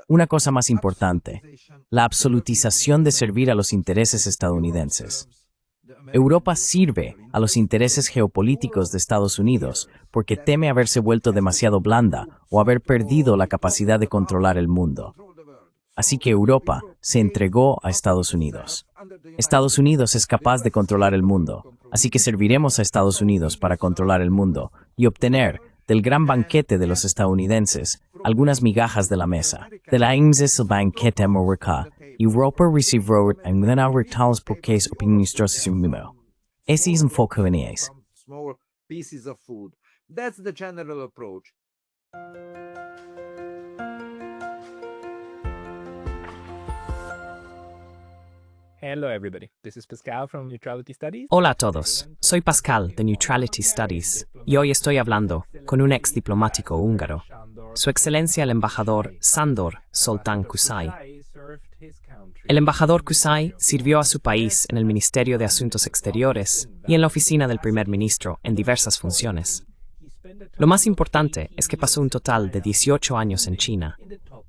Una cosa más importante, la absolutización de servir a los intereses estadounidenses. Europa sirve a los intereses geopolíticos de Estados Unidos porque teme haberse vuelto demasiado blanda o haber perdido la capacidad de controlar el mundo. Así que Europa se entregó a Estados Unidos. Estados Unidos es capaz de controlar el mundo, así que serviremos a Estados Unidos para controlar el mundo y obtener del gran banquete de los estadounidenses algunas migajas de la mesa. De la IMSS banquete Morrica, Europa recibió en una retales porque opiniones mimo. Ese es un foco en ellos. That's the general approach. Hello everybody, this is Pascal from Neutrality Studies. Hola a todos, soy Pascal de Neutrality Studies y hoy estoy hablando con un ex diplomático húngaro, Su Excelencia el embajador Sándor Zoltán Kusai. El embajador Kusai sirvió a su país en el Ministerio de Asuntos Exteriores y en la oficina del primer ministro en diversas funciones. Lo más importante es que pasó un total de 18 años en China,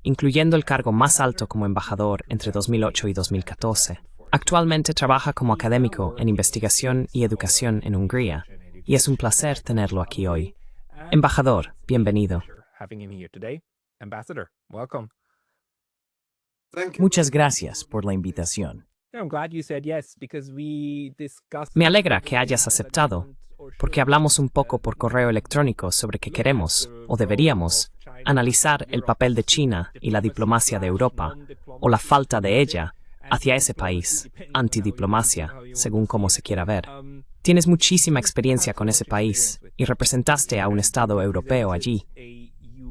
incluyendo el cargo más alto como embajador entre 2008 y 2014. Actualmente trabaja como académico en investigación y educación en Hungría, y es un placer tenerlo aquí hoy. Embajador, bienvenido. Muchas gracias por la invitación. Me alegra que hayas aceptado, porque hablamos un poco por correo electrónico sobre que queremos, o deberíamos, analizar el papel de China y la diplomacia de Europa, o la falta de ella, hacia ese país, antidiplomacia, según como se quiera ver. Tienes muchísima experiencia con ese país y representaste a un Estado europeo allí.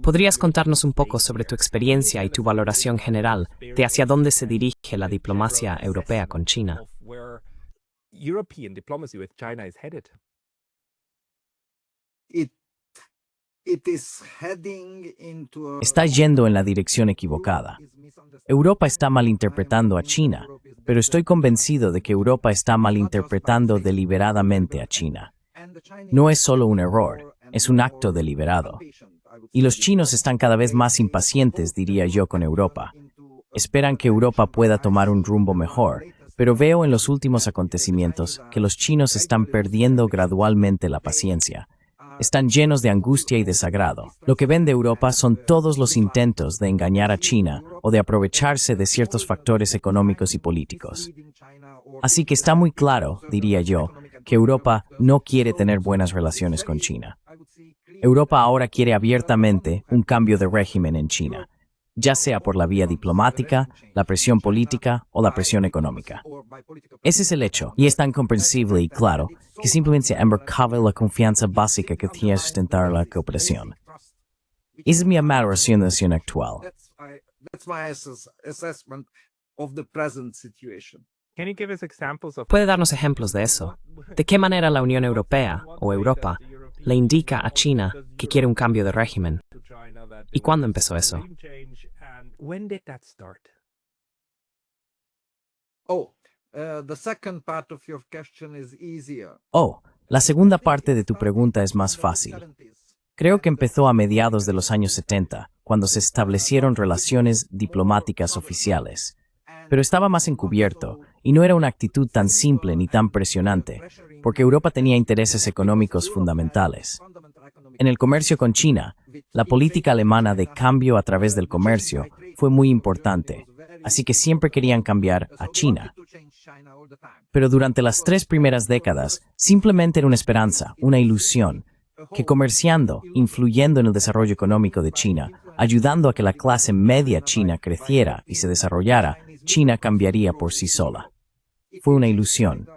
¿Podrías contarnos un poco sobre tu experiencia y tu valoración general de hacia dónde se dirige la diplomacia europea con China? Está yendo en la dirección equivocada. Europa está malinterpretando a China, pero estoy convencido de que Europa está malinterpretando deliberadamente a China. No es solo un error, es un acto deliberado. Y los chinos están cada vez más impacientes, diría yo, con Europa. Esperan que Europa pueda tomar un rumbo mejor, pero veo en los últimos acontecimientos que los chinos están perdiendo gradualmente la paciencia. Están llenos de angustia y desagrado. Lo que ven de Europa son todos los intentos de engañar a China o de aprovecharse de ciertos factores económicos y políticos. Así que está muy claro, diría yo, que Europa no quiere tener buenas relaciones con China. Europa ahora quiere abiertamente un cambio de régimen en China, ya sea por la vía diplomática, la presión política o la presión económica. Ese es el hecho, y es tan comprensible y claro que simplemente embarcaba la confianza básica que tiene sustentar la cooperación. Esa es mi valoración actual. ¿Puede darnos ejemplos de eso? ¿De qué manera la Unión Europea, o Europa, le indica a China que quiere un cambio de régimen? ¿Y cuándo empezó eso? La segunda parte de tu pregunta es más fácil. Creo que empezó a mediados de los años 70, cuando se establecieron relaciones diplomáticas oficiales. Pero estaba más encubierto, y no era una actitud tan simple ni tan presionante, porque Europa tenía intereses económicos fundamentales. En el comercio con China, la política alemana de cambio a través del comercio fue muy importante, así que siempre querían cambiar a China. Pero durante las 3 primeras décadas, simplemente era una esperanza, una ilusión, que comerciando, influyendo en el desarrollo económico de China, ayudando a que la clase media china creciera y se desarrollara, China cambiaría por sí sola. Fue una ilusión.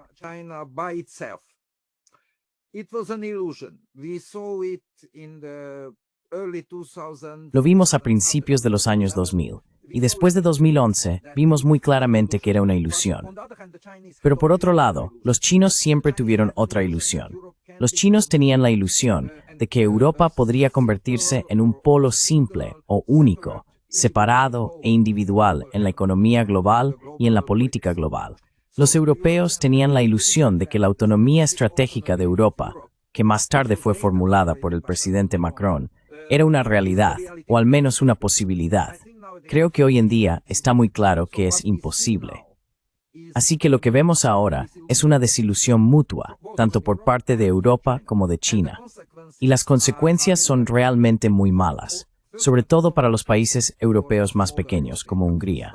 Lo vimos a principios de los años 2000, y después de 2011 vimos muy claramente que era una ilusión. Pero por otro lado, los chinos siempre tuvieron otra ilusión. Los chinos tenían la ilusión de que Europa podría convertirse en un polo simple o único, separado e individual en la economía global y en la política global. Los europeos tenían la ilusión de que la autonomía estratégica de Europa, que más tarde fue formulada por el presidente Macron, Era una realidad, o al menos una posibilidad. Creo que hoy en día está muy claro que es imposible. Así que lo que vemos ahora es una desilusión mutua, tanto por parte de Europa como de China. Y las consecuencias son realmente muy malas, sobre todo para los países europeos más pequeños, como Hungría.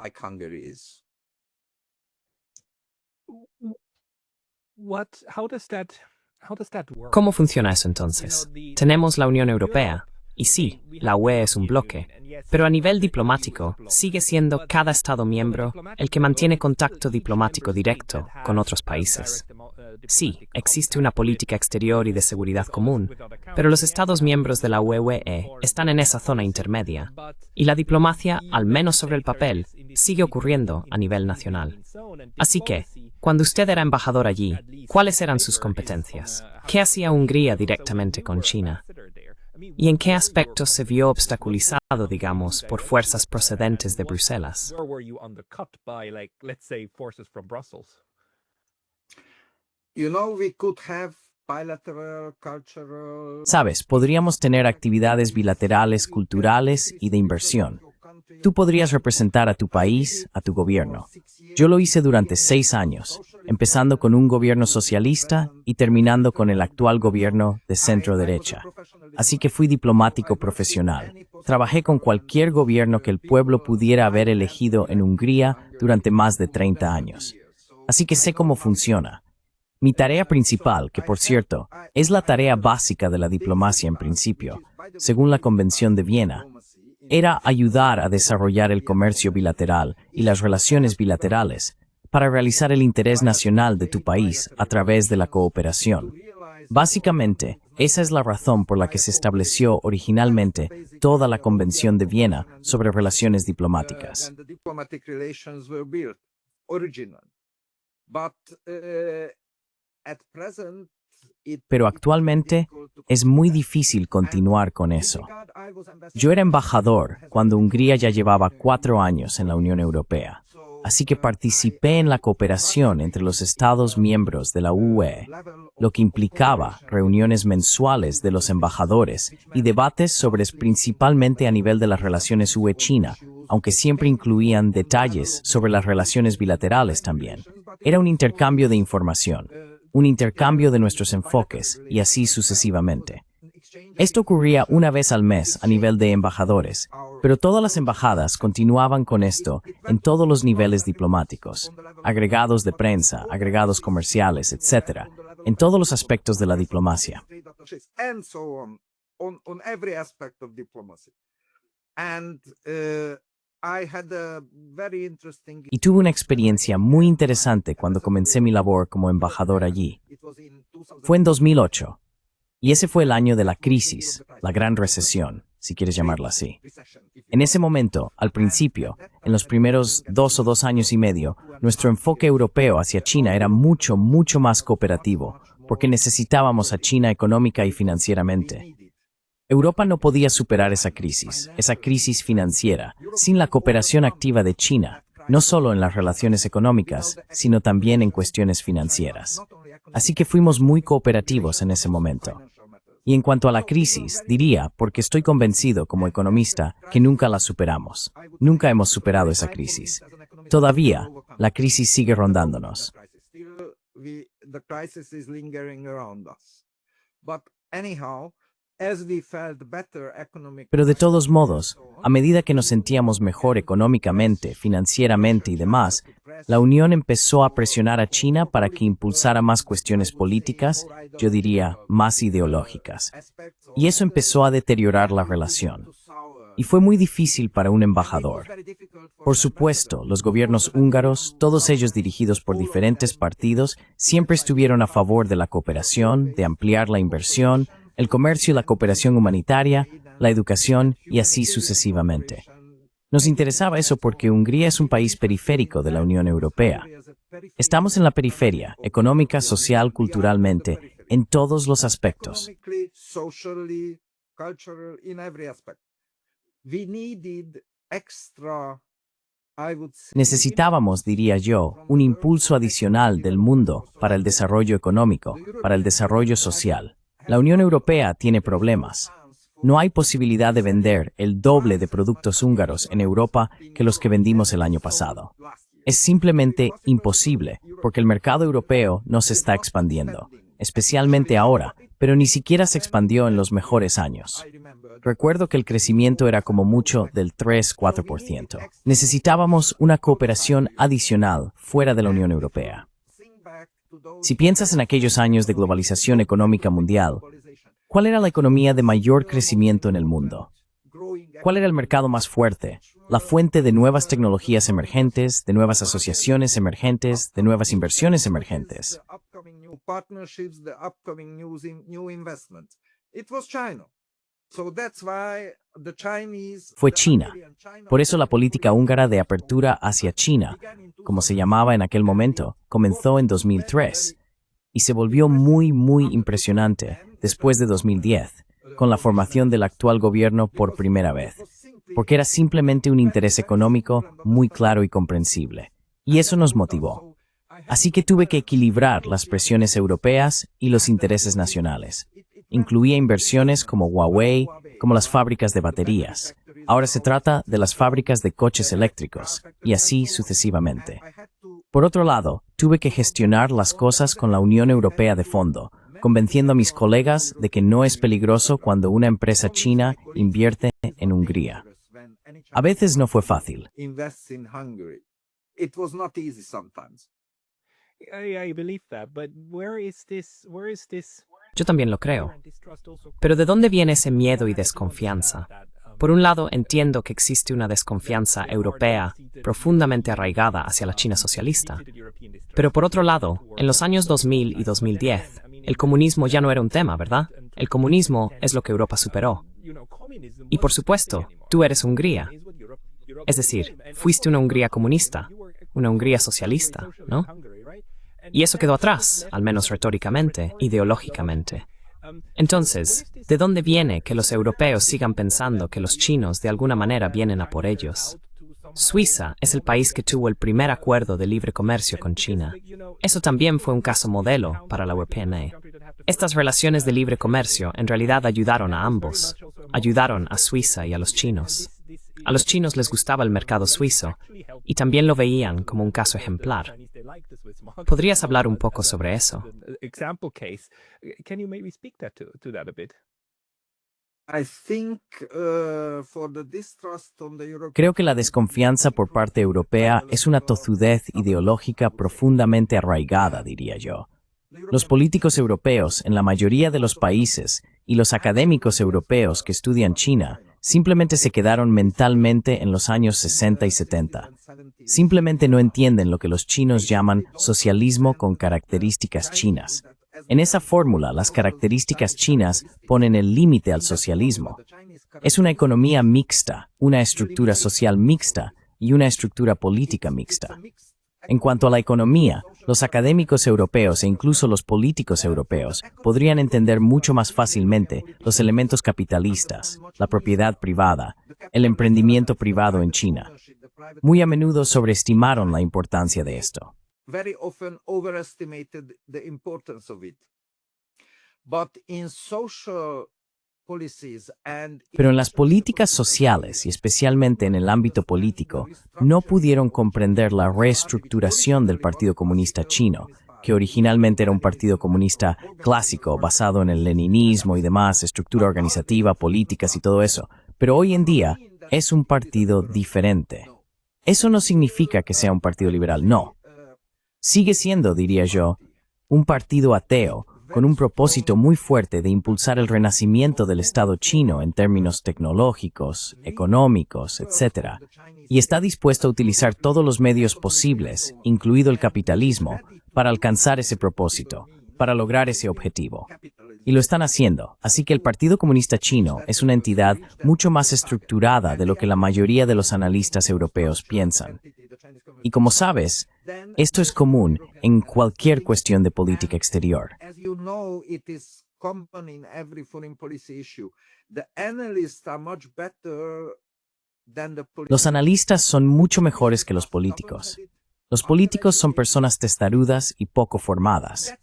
¿Cómo funciona eso entonces? Tenemos la Unión Europea, y sí, la UE es un bloque, pero a nivel diplomático sigue siendo cada Estado miembro el que mantiene contacto diplomático directo con otros países. Sí, existe una política exterior y de seguridad común, pero los Estados miembros de la UE están en esa zona intermedia, y la diplomacia, al menos sobre el papel, sigue ocurriendo a nivel nacional. Así que, cuando usted era embajador allí, ¿cuáles eran sus competencias? ¿Qué hacía Hungría directamente con China? ¿Y en qué aspectos se vio obstaculizado, digamos, por fuerzas procedentes de Bruselas? Sabes, podríamos tener actividades bilaterales, culturales y de inversión. Tú podrías representar a tu país, a tu gobierno. Yo lo hice durante 6 años, empezando con un gobierno socialista y terminando con el actual gobierno de centro-derecha. Así que fui diplomático profesional. Trabajé con cualquier gobierno que el pueblo pudiera haber elegido en Hungría durante más de 30 años. Así que sé cómo funciona. Mi tarea principal, que por cierto, es la tarea básica de la diplomacia en principio, según la Convención de Viena, era ayudar a desarrollar el comercio bilateral y las relaciones bilaterales para realizar el interés nacional de tu país a través de la cooperación. Básicamente, esa es la razón por la que se estableció originalmente toda la Convención de Viena sobre relaciones diplomáticas. Pero actualmente es muy difícil continuar con eso. Yo era embajador cuando Hungría ya llevaba 4 años en la Unión Europea, así que participé en la cooperación entre los Estados miembros de la UE, lo que implicaba reuniones mensuales de los embajadores y debates sobre principalmente a nivel de las relaciones UE-China, aunque siempre incluían detalles sobre las relaciones bilaterales también. Era un intercambio de información, un intercambio de nuestros enfoques y así sucesivamente. Esto ocurría una vez al mes a nivel de embajadores, pero todas las embajadas continuaban con esto en todos los niveles diplomáticos, agregados de prensa, agregados comerciales, etc., en todos los aspectos de la diplomacia. Y tuve una experiencia muy interesante cuando comencé mi labor como embajador allí. Fue en 2008, y ese fue el año de la crisis, la gran recesión, si quieres llamarla así. En ese momento, al principio, en los primeros 2 o 2 años y medio, nuestro enfoque europeo hacia China era mucho más cooperativo, porque necesitábamos a China económica y financieramente. Europa no podía superar esa crisis financiera, sin la cooperación activa de China, no solo en las relaciones económicas, sino también en cuestiones financieras. Así que fuimos muy cooperativos en ese momento. Y en cuanto a la crisis, diría, porque estoy convencido como economista, que nunca la superamos. Nunca hemos superado esa crisis. Todavía, la crisis sigue rondándonos. Pero de todos modos, a medida que nos sentíamos mejor económicamente, financieramente y demás, la Unión empezó a presionar a China para que impulsara más cuestiones políticas, yo diría, más ideológicas. Y eso empezó a deteriorar la relación. Y fue muy difícil para un embajador. Por supuesto, los gobiernos húngaros, todos ellos dirigidos por diferentes partidos, siempre estuvieron a favor de la cooperación, de ampliar la inversión, el comercio y la cooperación humanitaria, la educación y así sucesivamente. Nos interesaba eso porque Hungría es un país periférico de la Unión Europea. Estamos en la periferia, económica, social, culturalmente, en todos los aspectos. Necesitábamos, diría yo, un impulso adicional del mundo para el desarrollo económico, para el desarrollo social. La Unión Europea tiene problemas. No hay posibilidad de vender el doble de productos húngaros en Europa que los que vendimos el año pasado. Es simplemente imposible, porque el mercado europeo no se está expandiendo, especialmente ahora, pero ni siquiera se expandió en los mejores años. Recuerdo que el crecimiento era como mucho del 3-4%. Necesitábamos una cooperación adicional fuera de la Unión Europea. Si piensas en aquellos años de globalización económica mundial, ¿cuál era la economía de mayor crecimiento en el mundo? ¿Cuál era el mercado más fuerte? La fuente de nuevas tecnologías emergentes, de nuevas asociaciones emergentes, de nuevas inversiones emergentes. Fue China. Por eso la política húngara de apertura hacia China, como se llamaba en aquel momento, comenzó en 2003 y se volvió muy impresionante después de 2010, con la formación del actual gobierno por primera vez, porque era simplemente un interés económico muy claro y comprensible. Y eso nos motivó. Así que tuve que equilibrar las presiones europeas y los intereses nacionales. Incluía inversiones como Huawei, como las fábricas de baterías. Ahora se trata de las fábricas de coches eléctricos, y así sucesivamente. Por otro lado, tuve que gestionar las cosas con la Unión Europea de fondo, convenciendo a mis colegas de que no es peligroso cuando una empresa china invierte en Hungría. A veces no fue fácil. I believe that, but where is this Yo también lo creo. Pero ¿de dónde viene ese miedo y desconfianza? Por un lado, entiendo que existe una desconfianza europea profundamente arraigada hacia la China socialista. Pero por otro lado, en los años 2000 y 2010, el comunismo ya no era un tema, ¿verdad? El comunismo es lo que Europa superó. Y por supuesto, tú eres Hungría. Es decir, fuiste una Hungría comunista, una Hungría socialista, ¿no? Y eso quedó atrás, al menos retóricamente, ideológicamente. Entonces, ¿de dónde viene que los europeos sigan pensando que los chinos de alguna manera vienen a por ellos? Suiza es el país que tuvo el primer acuerdo de libre comercio con China. Eso también fue un caso modelo para la UPNA. Estas relaciones de libre comercio en realidad ayudaron a ambos. Ayudaron a Suiza y a los chinos. A los chinos les gustaba el mercado suizo y también lo veían como un caso ejemplar. ¿Podrías hablar un poco sobre eso? Example case. Can you maybe speak to that a bit? Creo que la desconfianza por parte europea es una tozudez ideológica profundamente arraigada, diría yo. Los políticos europeos en la mayoría de los países y los académicos europeos que estudian China simplemente se quedaron mentalmente en los años 60 y 70. Simplemente no entienden lo que los chinos llaman socialismo con características chinas. En esa fórmula, las características chinas ponen el límite al socialismo. Es una economía mixta, una estructura social mixta y una estructura política mixta. En cuanto a la economía, los académicos europeos e incluso los políticos europeos podrían entender mucho más fácilmente los elementos capitalistas, la propiedad privada, el emprendimiento privado en China. Muy a menudo sobreestimaron la importancia de esto. Very often overestimated the importance of it. But in social policies and Pero en las políticas sociales y especialmente en el ámbito político, no pudieron comprender la reestructuración del Partido Comunista Chino, que originalmente era un partido comunista clásico basado en el leninismo y demás, estructura organizativa, políticas y todo eso. Pero hoy en día es un partido diferente. Eso no significa que sea un partido liberal, no. Sigue siendo, diría yo, un partido ateo con un propósito muy fuerte de impulsar el renacimiento del Estado chino en términos tecnológicos, económicos, etc. Y está dispuesto a utilizar todos los medios posibles, incluido el capitalismo, para alcanzar ese propósito, para lograr ese objetivo. Y lo están haciendo, así que el Partido Comunista Chino es una entidad mucho más estructurada de lo que la mayoría de los analistas europeos piensan. Y como sabes, esto es común en cualquier cuestión de política exterior. as you know, it is common in every foreign policy issue. The analysts are much better than the Los analistas son mucho mejores que los políticos. Los políticos son personas testarudas y poco formadas.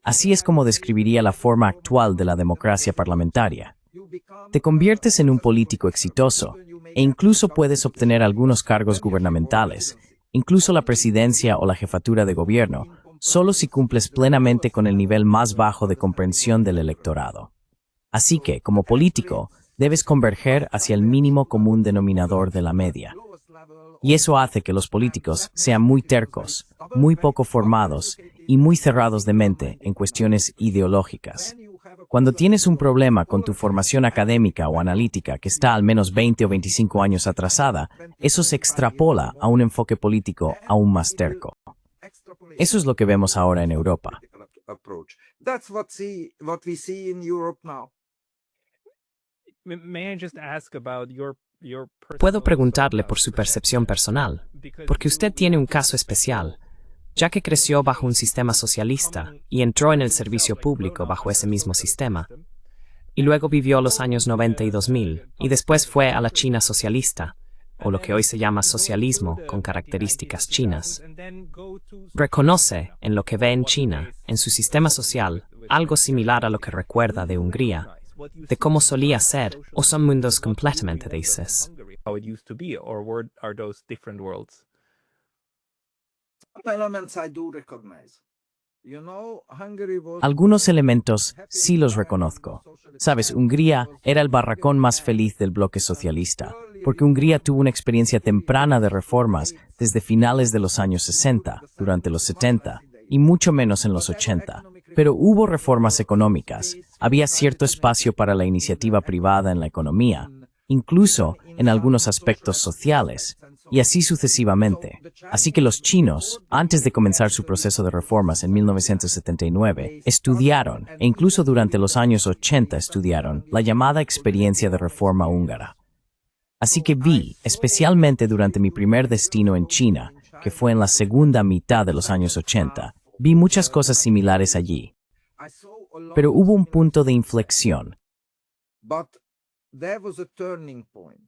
Así es como describiría la forma actual de la democracia parlamentaria. Te conviertes en un político exitoso e incluso puedes obtener algunos cargos gubernamentales, incluso la presidencia o la jefatura de gobierno, solo si cumples plenamente con el nivel más bajo de comprensión del electorado. Así que, como político, debes converger hacia el mínimo común denominador de la media. Y eso hace que los políticos sean muy tercos, muy poco formados y muy cerrados de mente en cuestiones ideológicas. Cuando tienes un problema con tu formación académica o analítica que está al menos 20 o 25 años atrasada, eso se extrapola a un enfoque político aún más terco. Eso es lo que vemos ahora en Europa. That's what we see in Europe now. May I just ask about your Puedo preguntarle por su percepción personal, porque usted tiene un caso especial, ya que creció bajo un sistema socialista y entró en el servicio público bajo ese mismo sistema, y luego vivió los años 90 y 2000, y después fue a la China socialista, o lo que hoy se llama socialismo con características chinas. Reconoce en lo que ve en China, en su sistema social, algo similar a lo que recuerda de Hungría, de cómo solía ser, o son mundos completamente dices. How it used to be, or are those different worlds? Elements I do recognize. You know, Hungary was Algunos elementos sí los reconozco. Sabes, Hungría era el barracón más feliz del bloque socialista, porque Hungría tuvo una experiencia temprana de reformas desde finales de los años 60, durante los 70, y mucho menos en los 80. Pero hubo reformas económicas, había cierto espacio para la iniciativa privada en la economía, incluso en algunos aspectos sociales, y así sucesivamente. Así que los chinos, antes de comenzar su proceso de reformas en 1979, estudiaron, e incluso durante los años 80 estudiaron, la llamada experiencia de reforma húngara. Así que vi, especialmente durante mi primer destino en China, que fue en la segunda mitad de los años 80, vi muchas cosas similares allí. Pero hubo un punto de inflexión. But there was a turning point.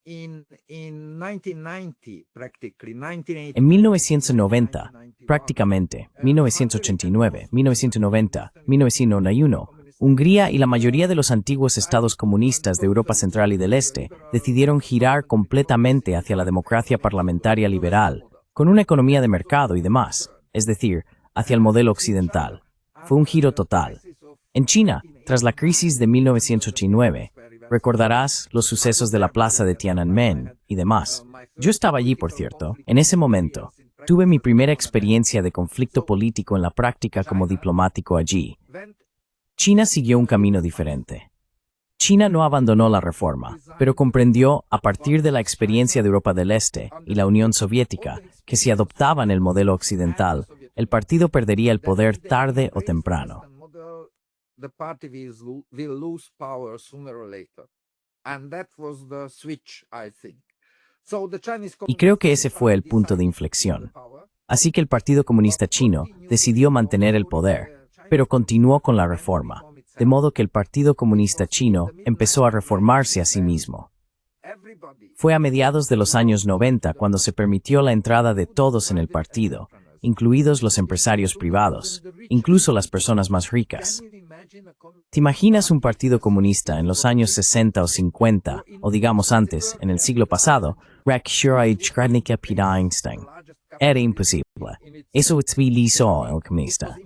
In 1990, practically, 1980, En 1990, prácticamente, 1989, 1990, 1991, Hungría y la mayoría de los antiguos estados comunistas de Europa Central y del Este decidieron girar completamente hacia la democracia parlamentaria liberal, con una economía de mercado y demás, es decir, hacia el modelo occidental. Fue un giro total. En China, tras la crisis de 1989, recordarás los sucesos de la plaza de Tiananmen y demás. Yo estaba allí, por cierto. En ese momento, tuve mi primera experiencia de conflicto político en la práctica como diplomático allí. China siguió un camino diferente. China no abandonó la reforma, pero comprendió, a partir de la experiencia de Europa del Este y la Unión Soviética, que si adoptaban el modelo occidental, el partido perdería el poder tarde o temprano. the party will lose power sooner or later. And that was the switch, I think. So the Chinese Y creo que ese fue el punto de inflexión. Así que el Partido Comunista Chino decidió mantener el poder, pero continuó con la reforma, de modo que el Partido Comunista Chino empezó a reformarse a sí mismo. Fue a mediados de los años 90 cuando se permitió la entrada de todos en el partido, incluidos los empresarios privados, incluso las personas más ricas. ¿Te imaginas un partido comunista en los años 60 o 50, o digamos antes, en el siglo pasado? Era imposible. Eso utilizó el comunista.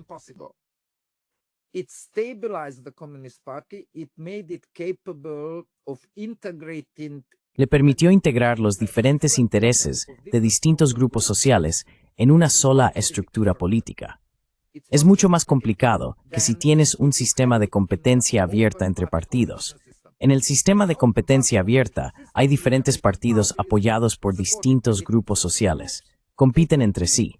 It stabilized the Communist Party. It made it capable of integrating. Le permitió integrar los diferentes intereses de distintos grupos sociales en una sola estructura política. Es mucho más complicado que si tienes un sistema de competencia abierta entre partidos. En el sistema de competencia abierta hay diferentes partidos apoyados por distintos grupos sociales. Compiten entre sí.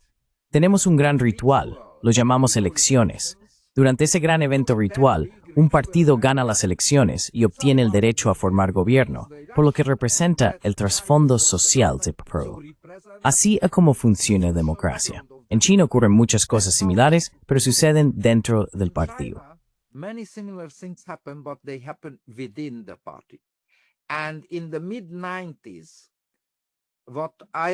Tenemos un gran ritual, lo llamamos elecciones. Durante ese gran evento ritual, un partido gana las elecciones y obtiene el derecho a formar gobierno, por lo que representa el trasfondo social de PRO. Así es como funciona la democracia. En China ocurren muchas cosas similares, pero suceden dentro del partido. Many similar things happen, but they happen within the party. And in the mid-90s,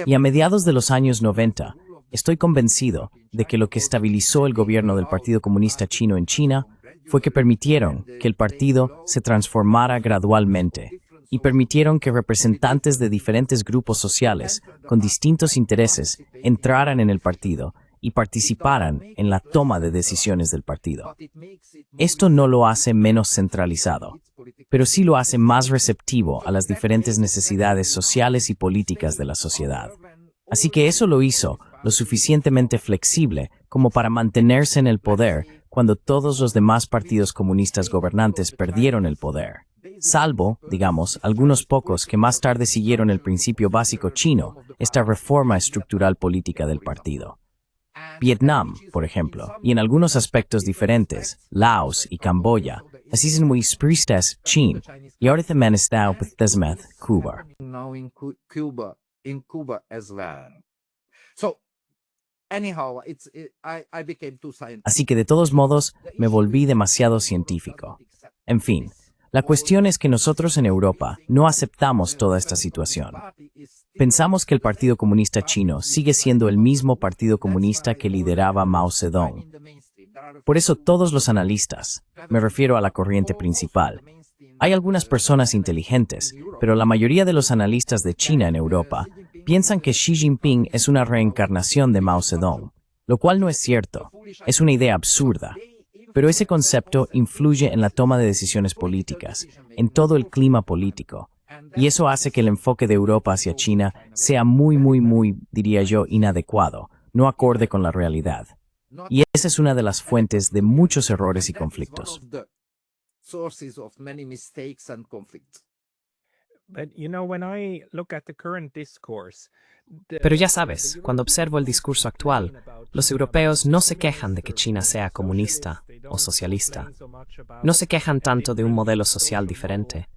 Y a mediados de los años 90, estoy convencido de que lo que estabilizó el gobierno del Partido Comunista Chino en China fue que permitieron que el partido se transformara gradualmente y permitieron que representantes de diferentes grupos sociales con distintos intereses entraran en el partido y participaran en la toma de decisiones del partido. Esto no lo hace menos centralizado, pero sí lo hace más receptivo a las diferentes necesidades sociales y políticas de la sociedad. Así que eso lo hizo lo suficientemente flexible como para mantenerse en el poder cuando todos los demás partidos comunistas gobernantes perdieron el poder. Salvo, digamos, algunos pocos que más tarde siguieron el principio básico chino, esta reforma estructural política del partido. Vietnam, por ejemplo, y en algunos aspectos diferentes, Laos y Camboya, así es muy spristes Chin, y ahora también está Desmeth, Cuba. Now in Cuba as well. So, anyhow, I became too scientific. Así que de todos modos, me volví demasiado científico. En fin, la cuestión es que nosotros en Europa no aceptamos toda esta situación. Pensamos que el Partido Comunista Chino sigue siendo el mismo Partido Comunista que lideraba Mao Zedong. Por eso todos los analistas, me refiero a la corriente principal, hay algunas personas inteligentes, pero la mayoría de los analistas de China en Europa piensan que Xi Jinping es una reencarnación de Mao Zedong, lo cual no es cierto, es una idea absurda. Pero ese concepto influye en la toma de decisiones políticas, en todo el clima político, y eso hace que el enfoque de Europa hacia China sea muy, diría yo, inadecuado, no acorde con la realidad. Y esa es una de las fuentes de muchos errores y conflictos. Pero ya sabes, cuando observo el discurso actual, los europeos no se quejan de que China sea comunista o socialista. No se quejan tanto de un modelo social diferente.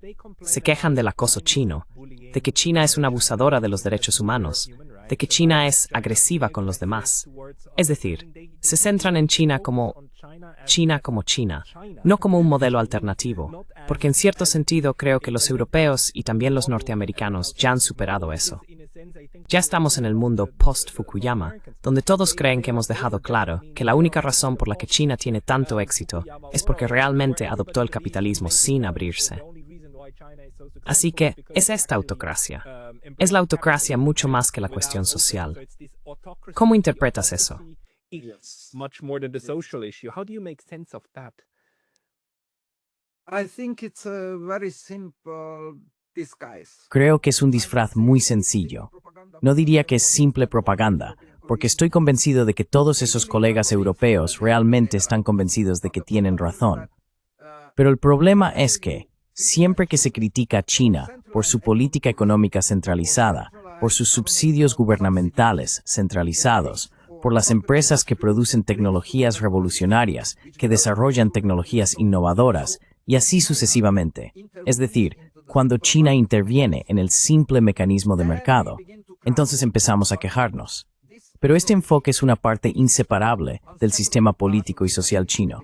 Se quejan del acoso chino, de que China es una abusadora de los derechos humanos, de que China es agresiva con los demás. Es decir, se centran en China como China, no como un modelo alternativo, porque en cierto sentido creo que los europeos y también los norteamericanos ya han superado eso. Ya estamos en el mundo post-Fukuyama, donde todos creen que hemos dejado claro que la única razón por la que China tiene tanto éxito es porque realmente adoptó el capitalismo sin abrirse. Así que es esta autocracia. Es la autocracia mucho más que la cuestión social. ¿Cómo interpretas eso? Much more than the social issue. How do you make sense of that? I think it's a very simple disguise. Creo que es un disfraz muy sencillo. No diría que es simple propaganda, porque estoy convencido de que todos esos colegas europeos realmente están convencidos de que tienen razón. Pero el problema es que, siempre que se critica a China por su política económica centralizada, por sus subsidios gubernamentales centralizados, por las empresas que producen tecnologías revolucionarias, que desarrollan tecnologías innovadoras, y así sucesivamente. Es decir, cuando China interviene en el simple mecanismo de mercado, entonces empezamos a quejarnos. Pero este enfoque es una parte inseparable del sistema político y social chino.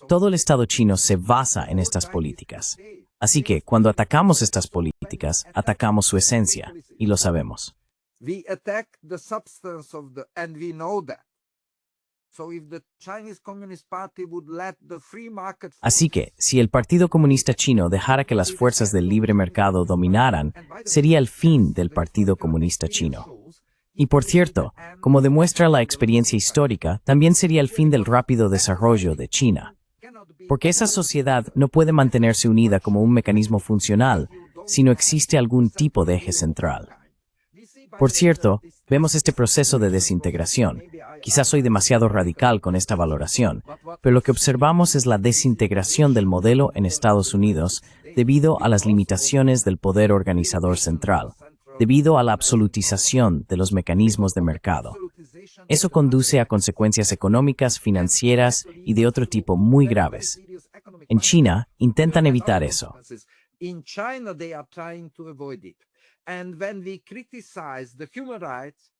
Todo el Estado chino se basa en estas políticas. Así que, cuando atacamos estas políticas, atacamos su esencia, y lo sabemos. We attack the substance of and we know that. So if the Chinese Communist Party would let the free market. Así que, si el Partido Comunista Chino dejara que las fuerzas del libre mercado dominaran, sería el fin del Partido Comunista Chino. Y por cierto, como demuestra la experiencia histórica, también sería el fin del rápido desarrollo de China. Porque esa sociedad no puede mantenerse unida como un mecanismo funcional si no existe algún tipo de eje central. Por cierto, vemos este proceso de desintegración. Quizás soy demasiado radical con esta valoración, pero lo que observamos es la desintegración del modelo en Estados Unidos debido a las limitaciones del poder organizador central, debido a la absolutización de los mecanismos de mercado. Eso conduce a consecuencias económicas, financieras y de otro tipo muy graves. En China, intentan evitar eso. In China, they are trying to avoid it. And when we criticize the human rights,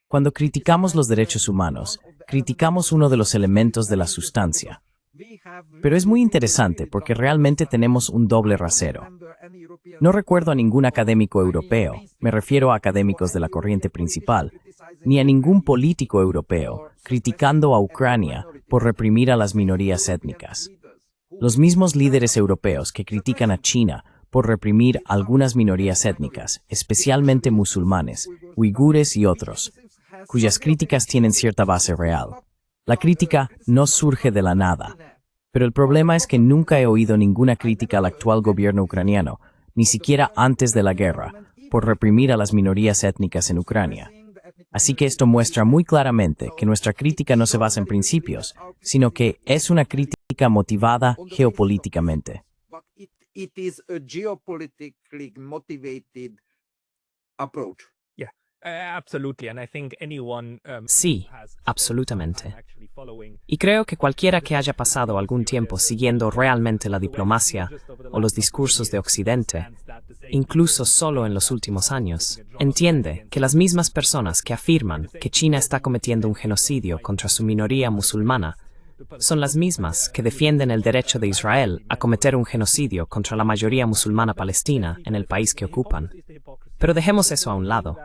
cuando criticamos los derechos humanos, criticamos uno de los elementos de la sustancia. Pero es muy interesante porque realmente tenemos un doble rasero. No recuerdo a ningún académico europeo, me refiero a académicos de la corriente principal, ni a ningún político europeo criticando a Ucrania por reprimir a las minorías étnicas. Los mismos líderes europeos que critican a China por reprimir a algunas minorías étnicas, especialmente musulmanes, uigures y otros, cuyas críticas tienen cierta base real. La crítica no surge de la nada, pero el problema es que nunca he oído ninguna crítica al actual gobierno ucraniano, ni siquiera antes de la guerra, por reprimir a las minorías étnicas en Ucrania. Así que esto muestra muy claramente que nuestra crítica no se basa en principios, sino que es una crítica motivada geopolíticamente. It is a geopolitically motivated approach. Yeah, absolutely. And I think anyone Sí, absolutamente. Y creo que cualquiera que haya pasado algún tiempo siguiendo realmente la diplomacia o los discursos de Occidente, incluso solo en los últimos años, entiende que las mismas personas que afirman que China está cometiendo un genocidio contra su minoría musulmana son las mismas que defienden el derecho de Israel a cometer un genocidio contra la mayoría musulmana palestina en el país que ocupan. Pero dejemos eso a un lado.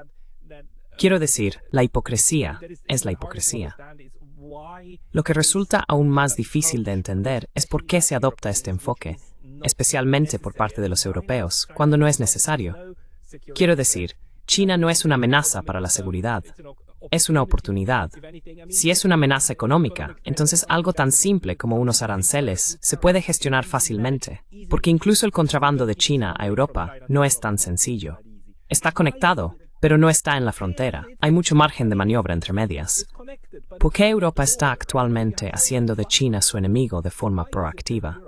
Quiero decir, la hipocresía es la hipocresía. Lo que resulta aún más difícil de entender es por qué se adopta este enfoque, especialmente por parte de los europeos, cuando no es necesario. Quiero decir, China no es una amenaza para la seguridad. Es una oportunidad. Si es una amenaza económica, entonces algo tan simple como unos aranceles se puede gestionar fácilmente, porque incluso el contrabando de China a Europa no es tan sencillo. Está conectado, pero no está en la frontera. Hay mucho margen de maniobra entre medias. ¿Por qué Europa está actualmente haciendo de China su enemigo de forma proactiva?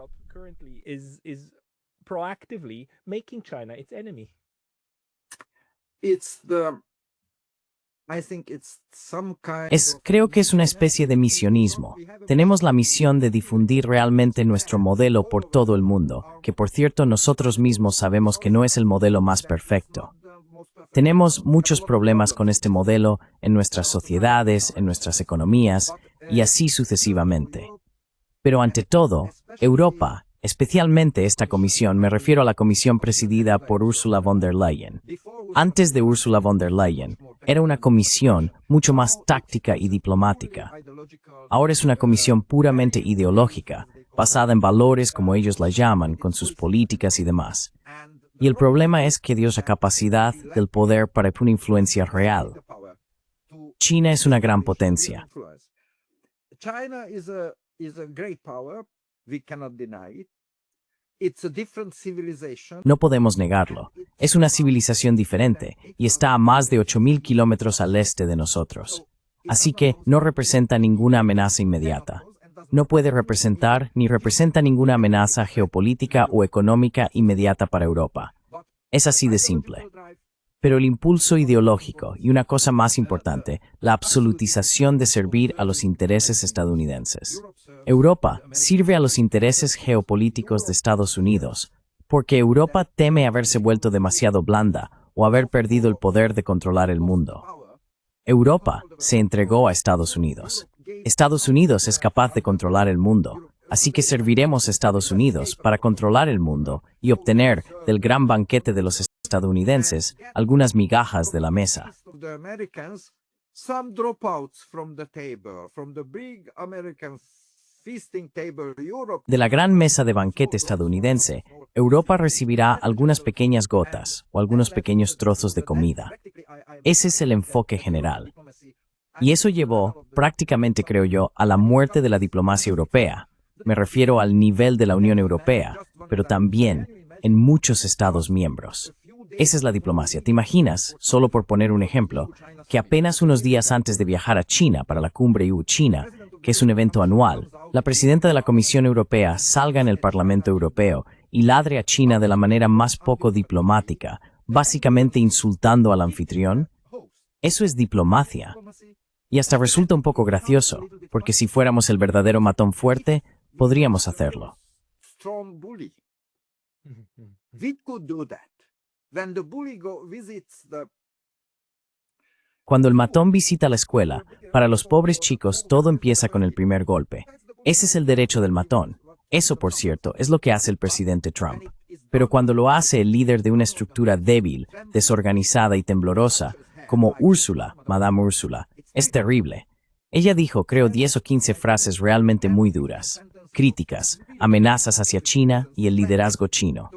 Creo que es una especie de misionismo. Tenemos la misión de difundir realmente nuestro modelo por todo el mundo, que por cierto nosotros mismos sabemos que no es el modelo más perfecto. Tenemos muchos problemas con este modelo en nuestras sociedades, en nuestras economías, y así sucesivamente. Pero ante todo, Europa, especialmente esta comisión, me refiero a la comisión presidida por Ursula von der Leyen. Antes de Ursula von der Leyen, era una comisión mucho más táctica y diplomática. Ahora es una comisión puramente ideológica, basada en valores como ellos la llaman, con sus políticas y demás. Y el problema es que dio esa capacidad del poder para una influencia real. China es una gran potencia. China is a great power. We cannot deny it. It's a different civilization. No podemos negarlo. Es una civilización diferente y está a más de 8.000 kilómetros al este de nosotros. Así que no representa ninguna amenaza inmediata. No puede representar ni representa ninguna amenaza geopolítica o económica inmediata para Europa. Es así de simple. Pero el impulso ideológico y una cosa más importante, la absolutización de servir a los intereses estadounidenses. Europa sirve a los intereses geopolíticos de Estados Unidos, porque Europa teme haberse vuelto demasiado blanda o haber perdido el poder de controlar el mundo. Europa se entregó a Estados Unidos. Estados Unidos es capaz de controlar el mundo, así que serviremos a Estados Unidos para controlar el mundo y obtener del gran banquete de los estadounidenses algunas migajas de la mesa. De la gran mesa de banquete estadounidense, Europa recibirá algunas pequeñas gotas o algunos pequeños trozos de comida. Ese es el enfoque general. Y eso llevó, prácticamente creo yo, a la muerte de la diplomacia europea. Me refiero al nivel de la Unión Europea, pero también en muchos Estados miembros. Esa es la diplomacia. ¿Te imaginas, solo por poner un ejemplo, que apenas unos días antes de viajar a China para la cumbre EU-China, que es un evento anual, la presidenta de la Comisión Europea salga en el Parlamento Europeo y ladre a China de la manera más poco diplomática, básicamente insultando al anfitrión? Eso es diplomacia. Y hasta resulta un poco gracioso, porque si fuéramos el verdadero matón fuerte, podríamos hacerlo. Cuando el matón visita la escuela, para los pobres chicos todo empieza con el primer golpe. Ese es el derecho del matón. Eso, por cierto, es lo que hace el presidente Trump. Pero cuando lo hace el líder de una estructura débil, desorganizada y temblorosa, como Úrsula, Madame Úrsula. Es terrible. Ella dijo, creo, 10 o 15 frases realmente muy duras, críticas, amenazas hacia China y el liderazgo chino.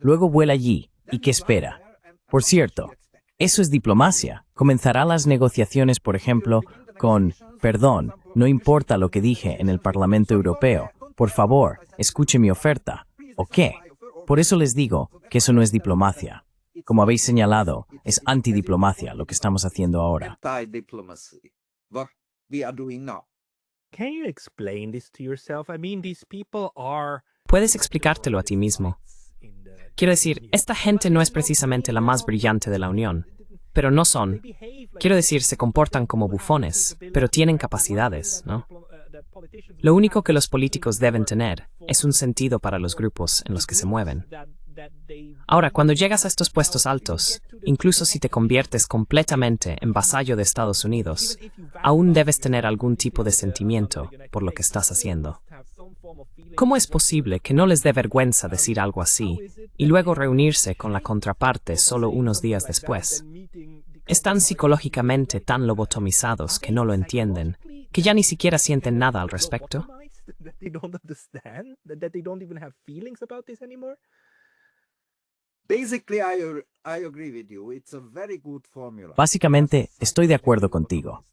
Luego vuela allí, ¿y qué espera? Por cierto, eso es diplomacia. Comenzará las negociaciones, por ejemplo, con, perdón, no importa lo que dije en el Parlamento Europeo, por favor, escuche mi oferta. ¿O qué? Por eso les digo que eso no es diplomacia. Como habéis señalado, es antidiplomacia lo que estamos haciendo ahora. Anti-diplomacy. What we are doing now. Can you explain this to yourself? I mean, these people are Puedes explicártelo a ti mismo. Quiero decir, esta gente no es precisamente la más brillante de la Unión, pero no son. Quiero decir, se comportan como bufones, pero tienen capacidades, ¿no? Lo único que los políticos deben tener es un sentido para los grupos en los que se mueven. Ahora, cuando llegas a estos puestos altos, incluso si te conviertes completamente en vasallo de Estados Unidos, aún debes tener algún tipo de sentimiento por lo que estás haciendo. ¿Cómo es posible que no les dé vergüenza decir algo así y luego reunirse con la contraparte solo unos días después? Están psicológicamente tan lobotomizados que no lo entienden, que ya ni siquiera sienten nada al respecto. Basically, I agree with you. It's a very good formula. Básicamente, estoy de acuerdo contigo.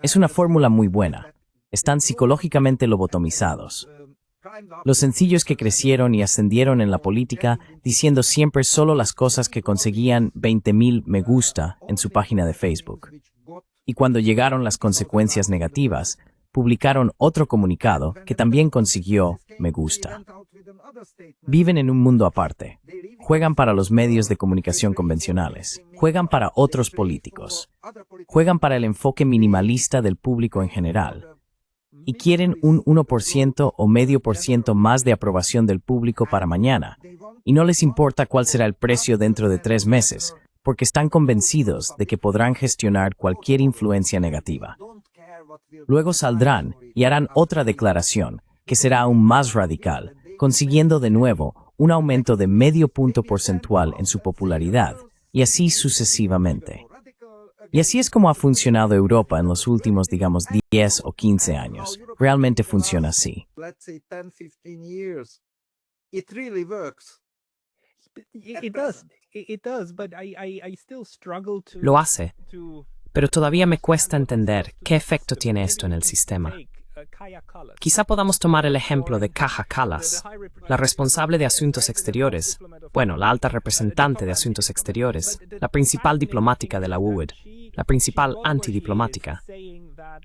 Es una fórmula muy buena. Están psicológicamente lobotomizados. Lo sencillo es que crecieron y ascendieron en la política diciendo siempre solo las cosas que conseguían 20,000 me gusta en su página de Facebook. Y cuando llegaron las consecuencias negativas, publicaron otro comunicado que también consiguió me gusta. Viven en un mundo aparte. Juegan para los medios de comunicación convencionales. Juegan para otros políticos. Juegan para el enfoque minimalista del público en general. Y quieren un 1% o medio por ciento más de aprobación del público para mañana. Y no les importa cuál será el precio dentro de 3 meses, porque están convencidos de que podrán gestionar cualquier influencia negativa. Luego saldrán y harán otra declaración, que será aún más radical, consiguiendo de nuevo un aumento de medio punto porcentual en su popularidad, y así sucesivamente. Y así es como ha funcionado Europa en los últimos, digamos, 10 o 15 años. Realmente funciona así. Let's say 10, 15 years. It really works. It does. It does, but I still struggle to Lo hace, to pero todavía me cuesta entender qué efecto tiene esto en el sistema. Quizá podamos tomar el ejemplo de Kaja Kallas, la responsable de Asuntos Exteriores, bueno, la alta representante de Asuntos Exteriores, la principal diplomática de la UED, la principal antidiplomática.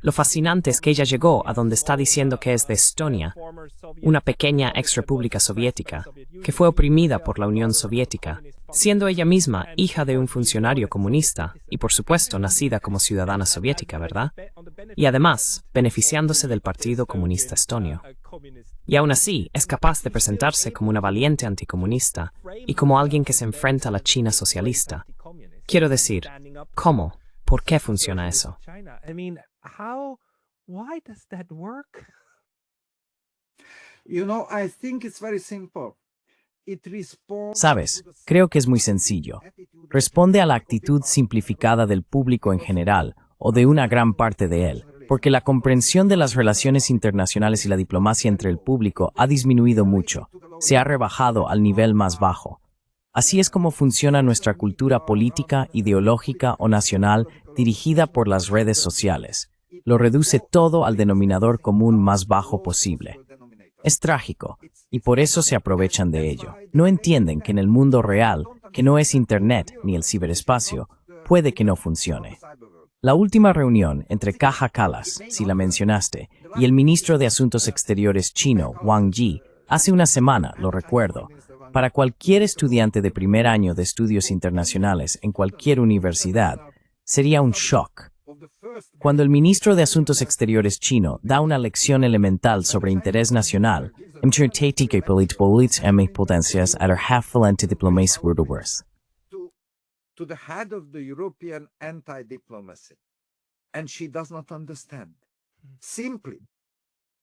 Lo fascinante es que ella llegó a donde está diciendo que es de Estonia, una pequeña exrepública soviética, que fue oprimida por la Unión Soviética, siendo ella misma hija de un funcionario comunista y, por supuesto, nacida como ciudadana soviética, ¿verdad? Y además, beneficiándose del Partido Comunista Estonio. Y aún así, es capaz de presentarse como una valiente anticomunista y como alguien que se enfrenta a la China socialista. Quiero decir, ¿cómo? ¿Por qué funciona eso? I mean, why does that work? You know, I think it's very simple. It responds Sabes, to the creo que es muy sencillo. Responde a la actitud simplificada del público en general, o de una gran parte de él, porque la comprensión de las relaciones internacionales y la diplomacia entre el público ha disminuido mucho, se ha rebajado al nivel más bajo. Así es como funciona nuestra cultura política, ideológica o nacional dirigida por las redes sociales. Lo reduce todo al denominador común más bajo posible. Es trágico, y por eso se aprovechan de ello. No entienden que en el mundo real, que no es Internet ni el ciberespacio, puede que no funcione. La última reunión entre Kaja Kallas, si la mencionaste, y el ministro de Asuntos Exteriores chino, Wang Yi, hace una semana, lo recuerdo, para cualquier estudiante de primer año de estudios internacionales en cualquier universidad, sería un shock. Cuando el ministro de Asuntos Exteriores chino da una lección elemental sobre interés nacional, to the head of the European anti-diplomacy, and she does not understand. Simply.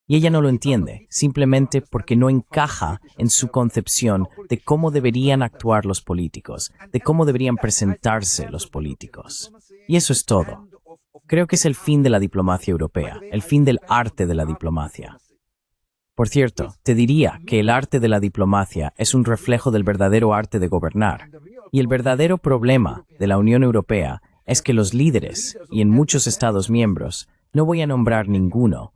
Y ella no lo entiende, simplemente porque no encaja en su concepción de cómo deberían actuar los políticos, de cómo deberían presentarse los políticos. Y eso es todo. Creo que es el fin de la diplomacia europea, el fin del arte de la diplomacia. Por cierto, te diría que el arte de la diplomacia es un reflejo del verdadero arte de gobernar. Y el verdadero problema de la Unión Europea es que los líderes, y en muchos Estados miembros, no voy a nombrar ninguno,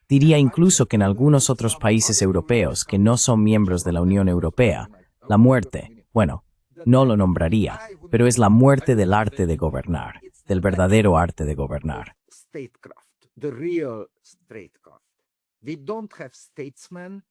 diría incluso que en algunos otros países europeos que no son miembros de la Unión Europea, la muerte, bueno, no lo nombraría, pero es la muerte del arte de gobernar, del verdadero arte de gobernar. Statecraft, the real statecraft. We don't have statesmen,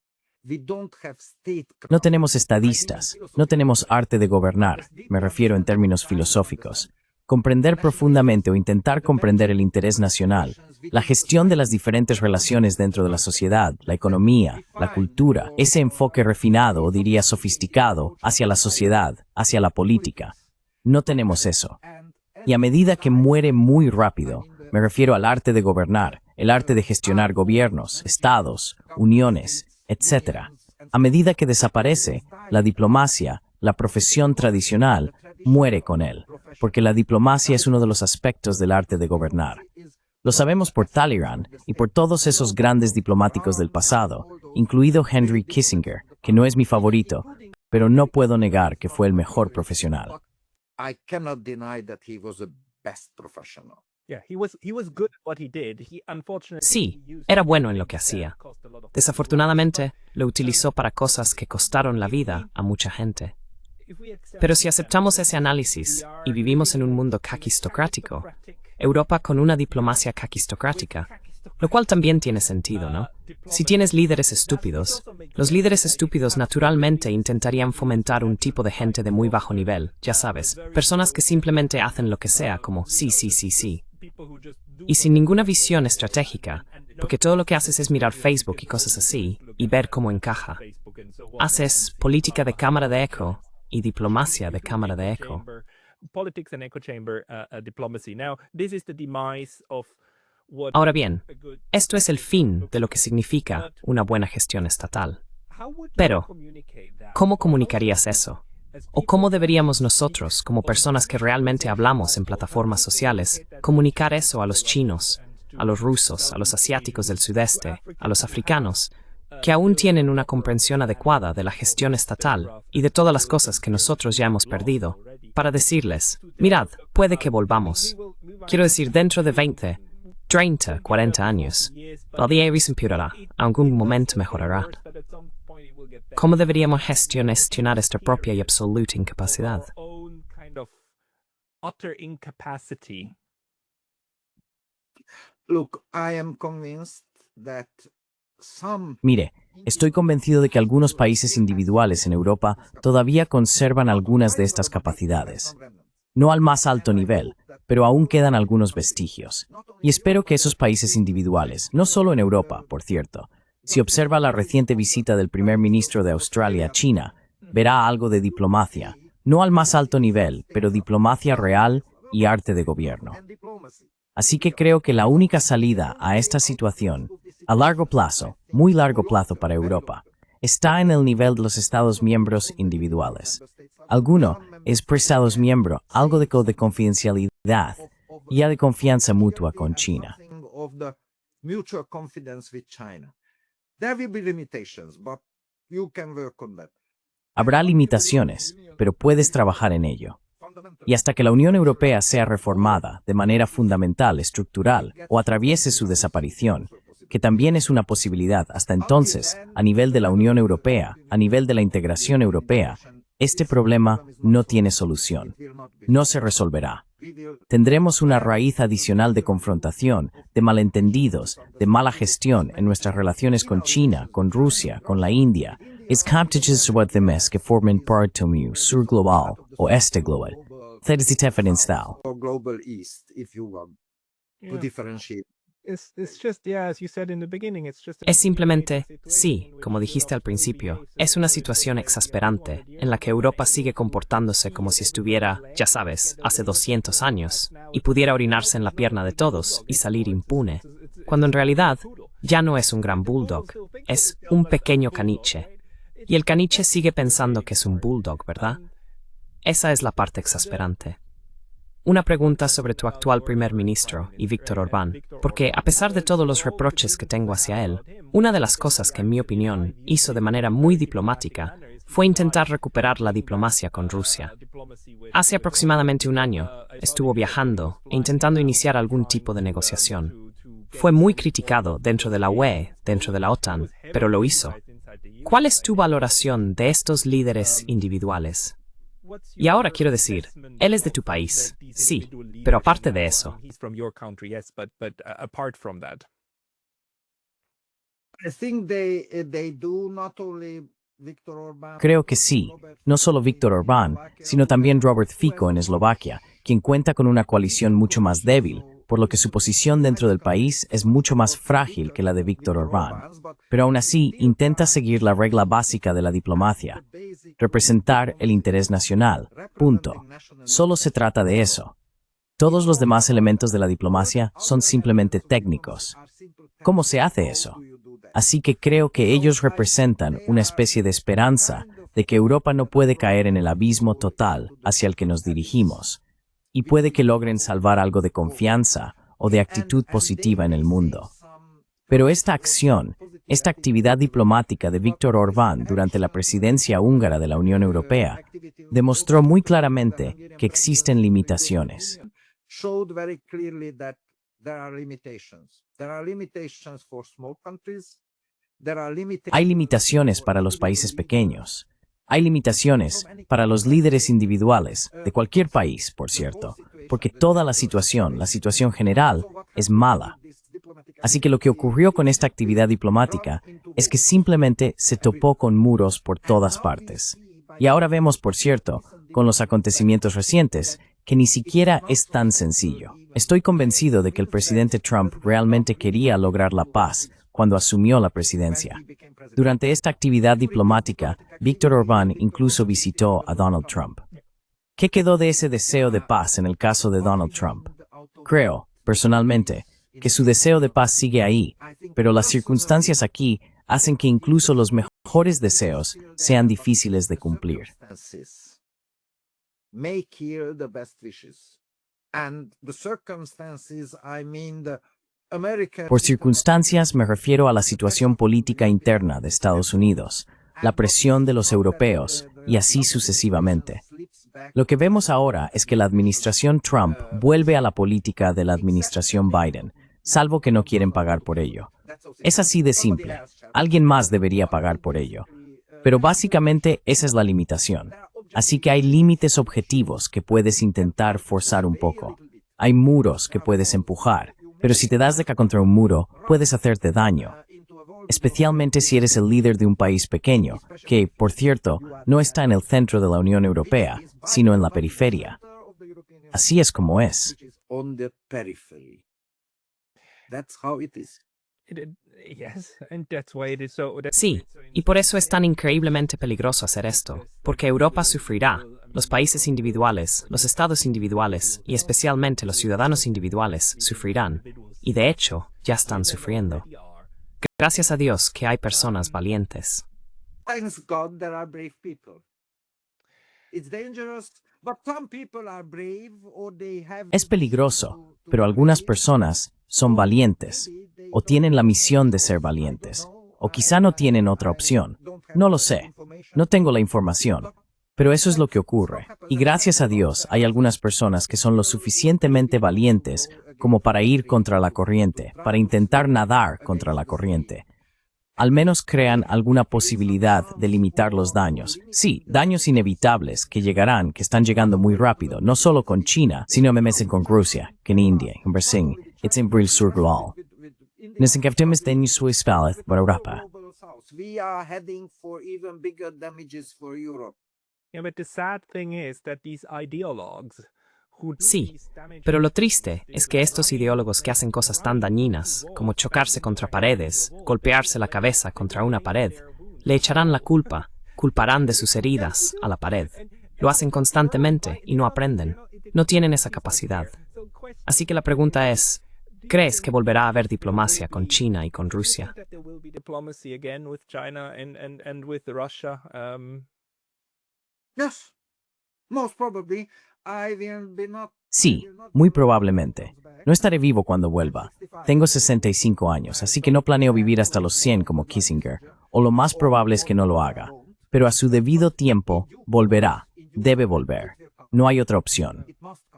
we don't have statecraft. No tenemos estadistas, no tenemos arte de gobernar, me refiero en términos filosóficos. Comprender profundamente o intentar comprender el interés nacional, la gestión de las diferentes relaciones dentro de la sociedad, la economía, la cultura, ese enfoque refinado o diría sofisticado hacia la sociedad, hacia la política. No tenemos eso. Y a medida que muere muy rápido, me refiero al arte de gobernar, el arte de gestionar gobiernos, estados, uniones, etc. A medida que desaparece, la diplomacia, la profesión tradicional, muere con él, porque la diplomacia es uno de los aspectos del arte de gobernar. Lo sabemos por Talleyrand y por todos esos grandes diplomáticos del pasado, incluido Henry Kissinger, que no es mi favorito, pero no puedo negar que fue el mejor profesional. I cannot deny that he was the best professional. Yeah, he was good at what he did. He unfortunately Sí, used era it bueno en lo que that hacía. cost a lot of- Desafortunadamente, lo utilizó para cosas que costaron la vida a mucha gente. If we accept Pero si aceptamos ese análisis y vivimos en un mundo caquistocrático, Europa con una diplomacia caquistocrática, lo cual también tiene sentido, ¿no? Si tienes líderes estúpidos, los líderes estúpidos naturalmente intentarían fomentar un tipo de gente de muy bajo nivel, ya sabes, personas que simplemente hacen lo que sea como sí, sí, sí, sí. Y sin ninguna visión estratégica, porque todo lo que haces es mirar Facebook y cosas así, y ver cómo encaja. Haces política de cámara de eco y diplomacia de cámara de eco. Politics and echo chamber diplomacy. Now, this is the demise of what Ahora bien, a good- esto es el fin de lo que significa una buena gestión estatal. How would you Pero, communicate that? ¿cómo comunicarías eso? ¿O cómo deberíamos nosotros, como personas que realmente hablamos en plataformas sociales, comunicar eso a los chinos, a los rusos, a los asiáticos del sudeste, a los africanos, que aún tienen una comprensión adecuada de la gestión estatal y de todas las cosas que nosotros ya hemos perdido, para decirles, mirad, puede que volvamos. Quiero decir, dentro de 20, 30, 40 años, la DIA empeorará, algún momento mejorará. ¿Cómo deberíamos gestionar esta propia y absoluta incapacidad? Own kind of utter incapacity. Look, I am convinced that some Mire, estoy convencido de que algunos países individuales en Europa todavía conservan algunas de estas capacidades. No al más alto nivel, pero aún quedan algunos vestigios. Y espero que esos países individuales, no solo en Europa, por cierto, si observa la reciente visita del primer ministro de Australia a China, verá algo de diplomacia, no al más alto nivel, pero diplomacia real y arte de gobierno. Así que creo que la única salida a esta situación, a largo plazo, muy largo plazo para Europa, está en el nivel de los Estados miembros individuales. Alguno es pre-Estados miembro, algo de confidencialidad y de confianza mutua con China. of the mutual confidence with China. There will be limitations, but you can work on that. Habrá limitaciones, pero puedes trabajar en ello. Y hasta que la Unión Europea sea reformada de manera fundamental, estructural, o atraviese su desaparición, que también es una posibilidad hasta entonces, a nivel de la Unión Europea, a nivel de la integración europea, este problema no tiene solución. No se resolverá. Tendremos una raíz adicional de confrontación, de malentendidos, de mala gestión en nuestras relaciones con China, con Rusia, con la India. Es captages what the mes que formen parte sur global o este global. Or global East, if you want to Yeah. differentiate. It's just, yeah, as you said in the beginning, it's just Es simplemente, sí, como dijiste al principio, es una situación exasperante en la que Europa sigue comportándose como si estuviera, ya sabes, hace 200 años, y pudiera orinarse en la pierna de todos y salir impune, cuando en realidad ya no es un gran bulldog, es un pequeño caniche. Y el caniche sigue pensando que es un bulldog, ¿verdad? Esa es la parte exasperante. Una pregunta sobre tu actual primer ministro y Víctor Orbán, porque a pesar de todos los reproches que tengo hacia él, una de las cosas que en mi opinión hizo de manera muy diplomática fue intentar recuperar la diplomacia con Rusia. Hace aproximadamente un año estuvo viajando e intentando iniciar algún tipo de negociación. Fue muy criticado dentro de la UE, dentro de la OTAN, pero lo hizo. ¿Cuál es tu valoración de estos líderes individuales? Y ahora quiero decir, él es de tu país, sí, pero aparte de eso. I think they do not only Viktor Orbán. Creo que sí, no solo Víctor Orbán, sino también Robert Fico en Eslovaquia, quien cuenta con una coalición mucho más débil, por lo que su posición dentro del país es mucho más frágil que la de Víctor Orbán. Pero aún así, intenta seguir la regla básica de la diplomacia: representar el interés nacional. Punto. Solo se trata de eso. Todos los demás elementos de la diplomacia son simplemente técnicos. ¿Cómo se hace eso? Así que creo que ellos representan una especie de esperanza de que Europa no puede caer en el abismo total hacia el que nos dirigimos, y puede que logren salvar algo de confianza o de actitud positiva en el mundo. Pero esta acción, esta actividad diplomática de Viktor Orbán durante la presidencia húngara de la Unión Europea, demostró muy claramente que existen limitaciones. Showed very clearly that there are limitations. There are limitations for small countries. Hay limitaciones para los países pequeños. Hay limitaciones para los líderes individuales, de cualquier país, por cierto, porque toda la situación general, es mala. Así que lo que ocurrió con esta actividad diplomática es que simplemente se topó con muros por todas partes. Y ahora vemos, por cierto, con los acontecimientos recientes, que ni siquiera es tan sencillo. Estoy convencido de que el presidente Trump realmente quería lograr la paz cuando asumió la presidencia. Durante esta actividad diplomática, Viktor Orbán incluso visitó a Donald Trump. ¿Qué quedó de ese deseo de paz en el caso de Donald Trump? Creo, personalmente, que su deseo de paz sigue ahí, pero las circunstancias aquí hacen que incluso los mejores deseos sean difíciles de cumplir. Make here the best wishes. And the circumstances, I mean the American... Por circunstancias me refiero a la situación política interna de Estados Unidos, la presión de los europeos y así sucesivamente. Lo que vemos ahora es que la administración Trump vuelve a la política de la administración Biden, salvo que no quieren pagar por ello. Es así de simple. Alguien más debería pagar por ello. Pero básicamente esa es la limitación. Así que hay límites objetivos que puedes intentar forzar un poco. Hay muros que puedes empujar, pero si te das de cara contra un muro, puedes hacerte daño. Especialmente si eres el líder de un país pequeño, que, por cierto, no está en el centro de la Unión Europea, sino en la periferia. Así es como es. Sí, y por eso es tan increíblemente peligroso hacer esto, porque Europa sufrirá, los países individuales, los estados individuales y especialmente los ciudadanos individuales sufrirán, y de hecho ya están sufriendo. Gracias a Dios que hay personas valientes. Es peligroso, pero algunas personas son valientes, o tienen la misión de ser valientes, o quizá no tienen otra opción. No lo sé, no tengo la información, pero eso es lo que ocurre. Y gracias a Dios hay algunas personas que son lo suficientemente valientes como para ir contra la corriente, para intentar nadar contra la corriente. Al menos crean alguna posibilidad de limitar los daños. Sí, daños inevitables que llegarán, que están llegando muy rápido, no solo con China, sino con Rusia, con India, con Brasil, it's in Bril sur global. Nesenkavtimis den Suez Paleth, para Europa. We are heading for even bigger damages for Europe. Yeah, but the sad thing is that these ideologues Sí, pero lo triste es que estos ideólogos que hacen cosas tan dañinas, como chocarse contra paredes, golpearse la cabeza contra una pared, le echarán la culpa, culparán de sus heridas a la pared. Lo hacen constantemente y no aprenden. No tienen esa capacidad. Así que la pregunta es, ¿crees que volverá a haber diplomacia con China y con Rusia? Yes. Most probably, I will be not. Sí, muy probablemente. No estaré vivo cuando vuelva. Tengo 65 años, así que no planeo vivir hasta los 100 como Kissinger, o lo más probable es que no lo haga. Pero a su debido tiempo, volverá. Debe volver. No hay otra opción.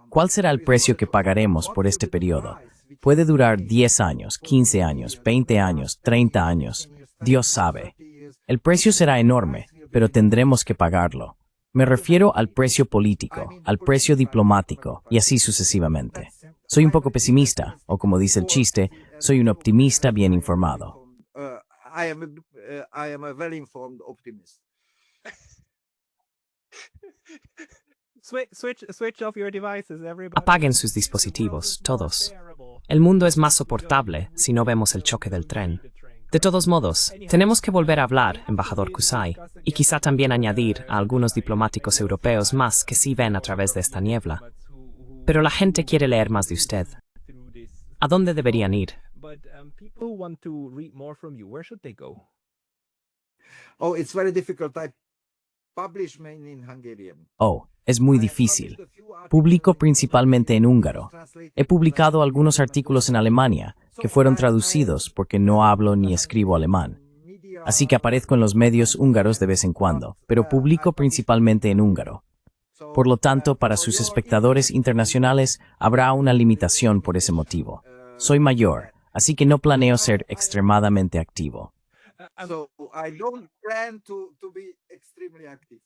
¿Cuál será el precio que pagaremos por este periodo? Puede durar 10 años, 15 años, 20 años, 30 años. Dios sabe. El precio será enorme, pero tendremos que pagarlo. Me refiero al precio político, al precio diplomático, y así sucesivamente. Soy un poco pesimista, o como dice el chiste, soy un optimista bien informado. I am a well-informed optimist. Switch off your devices, everybody. Apaguen sus dispositivos, todos. El mundo es más soportable si no vemos el choque del tren. De todos modos, tenemos que volver a hablar, embajador Kusai, y quizá también añadir a algunos diplomáticos europeos más que sí ven a través de esta niebla. Pero la gente quiere leer más de usted. ¿A dónde deberían ir? But people want to read more from you. Where should they go? Oh, it's very difficult. I publish mainly in Hungarian. Oh, es muy difícil. Publico principalmente en húngaro. He publicado algunos artículos en Alemania, que fueron traducidos porque no hablo ni escribo alemán. Así que aparezco en los medios húngaros de vez en cuando, pero publico principalmente en húngaro. Por lo tanto, para sus espectadores internacionales habrá una limitación por ese motivo. Soy mayor, así que no planeo ser extremadamente activo. So I don't plan to be extremely active.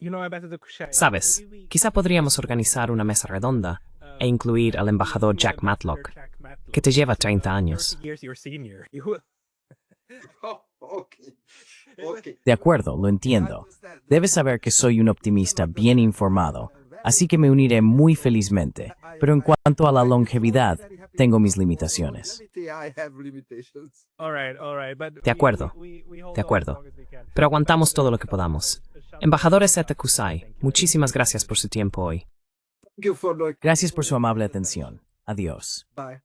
Ambassador Kusai, Sabes, quizá podríamos organizar una mesa redonda e incluir al embajador Jack Matlock, que te lleva 30 años. Here's your senior. Oh, okay. Okay. De acuerdo, lo entiendo. Debes saber que soy un optimista bien informado, así que me uniré muy felizmente. Pero en cuanto a la longevidad, tengo mis limitaciones. I have limitations. All right, but De acuerdo, de acuerdo. Pero aguantamos todo lo que podamos. Embajador Ezeta Kusai, muchísimas gracias por su tiempo hoy. Thank you for the. Gracias por su amable atención. Adiós. Bye.